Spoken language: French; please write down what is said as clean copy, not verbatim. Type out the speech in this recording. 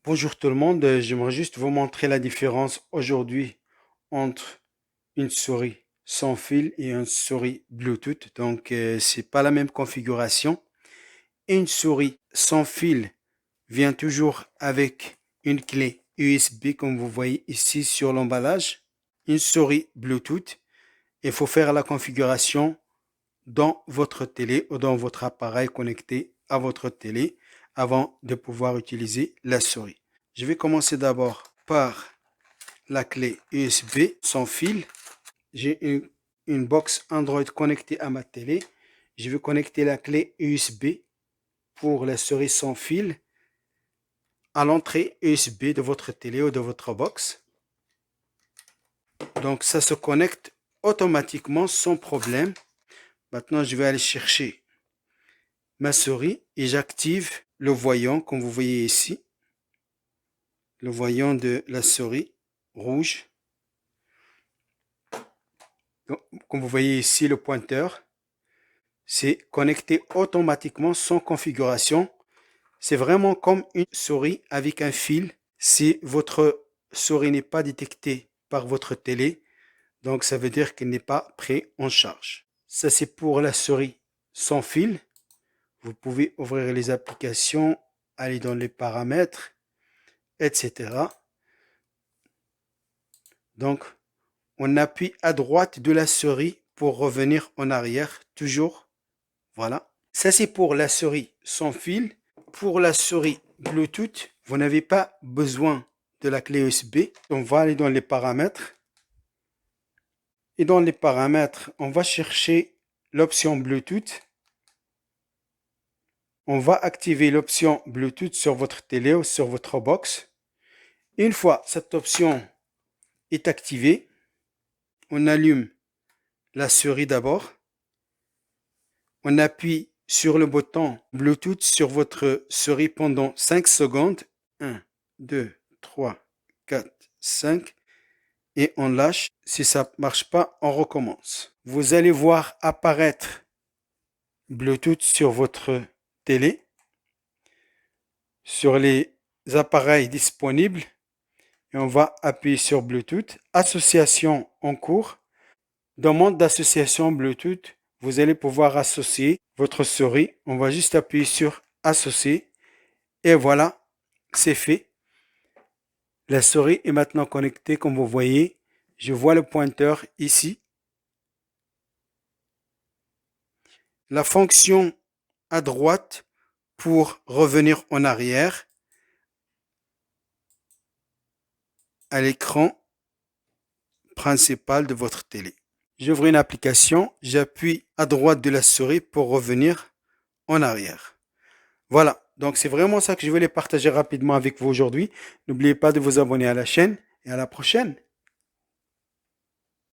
Bonjour tout le monde, j'aimerais juste vous montrer la différence aujourd'hui entre une souris sans fil et une souris Bluetooth. Donc, c'est pas la même configuration. Une souris sans fil vient toujours avec une clé USB comme vous voyez ici sur l'emballage. Une souris Bluetooth, il faut faire la configuration dans votre télé ou dans votre appareil connecté à votre télé avant de pouvoir utiliser la souris. Je vais commencer d'abord par la clé USB sans fil. J'ai une box Android connectée à ma télé. Je vais connecter la clé USB pour la souris sans fil à l'entrée USB de votre télé ou de votre box. Donc ça se connecte automatiquement sans problème. Maintenant, je vais aller chercher ma souris et j'active le voyant comme vous voyez ici. Le voyant de la souris rouge. Comme vous voyez ici, le pointeur, c'est connecté automatiquement sans configuration. C'est vraiment comme une souris avec un fil. Si votre souris n'est pas détectée par votre télé, donc ça veut dire qu'elle n'est pas prise en charge. Ça, c'est pour la souris sans fil. Vous pouvez ouvrir les applications, aller dans les paramètres, etc. Donc, on appuie à droite de la souris pour revenir en arrière, toujours. Voilà. Ça, c'est pour la souris sans fil. Pour la souris Bluetooth, vous n'avez pas besoin de la clé USB. On va aller dans les paramètres. Et dans les paramètres, on va chercher l'option Bluetooth. On va activer l'option Bluetooth sur votre télé ou sur votre box. Une fois cette option est activée, on allume la souris d'abord. On appuie sur le bouton Bluetooth sur votre souris pendant 5 secondes. 1, 2, 3, 4, 5. Et on lâche. Si ça ne marche pas, on recommence. Vous allez voir apparaître Bluetooth sur votre télé, sur les appareils disponibles. Et on va appuyer sur Bluetooth. Association en cours. Demande d'association Bluetooth. Vous allez pouvoir associer votre souris. On va juste appuyer sur associer. Et voilà, c'est fait. La souris est maintenant connectée comme vous voyez. Je vois le pointeur ici. La fonction à droite pour revenir en arrière à l'écran principal de votre télé. J'ouvre une application, j'appuie à droite de la souris pour revenir en arrière. Voilà, donc c'est vraiment ça que je voulais partager rapidement avec vous aujourd'hui. N'oubliez pas de vous abonner à la chaîne et à la prochaine.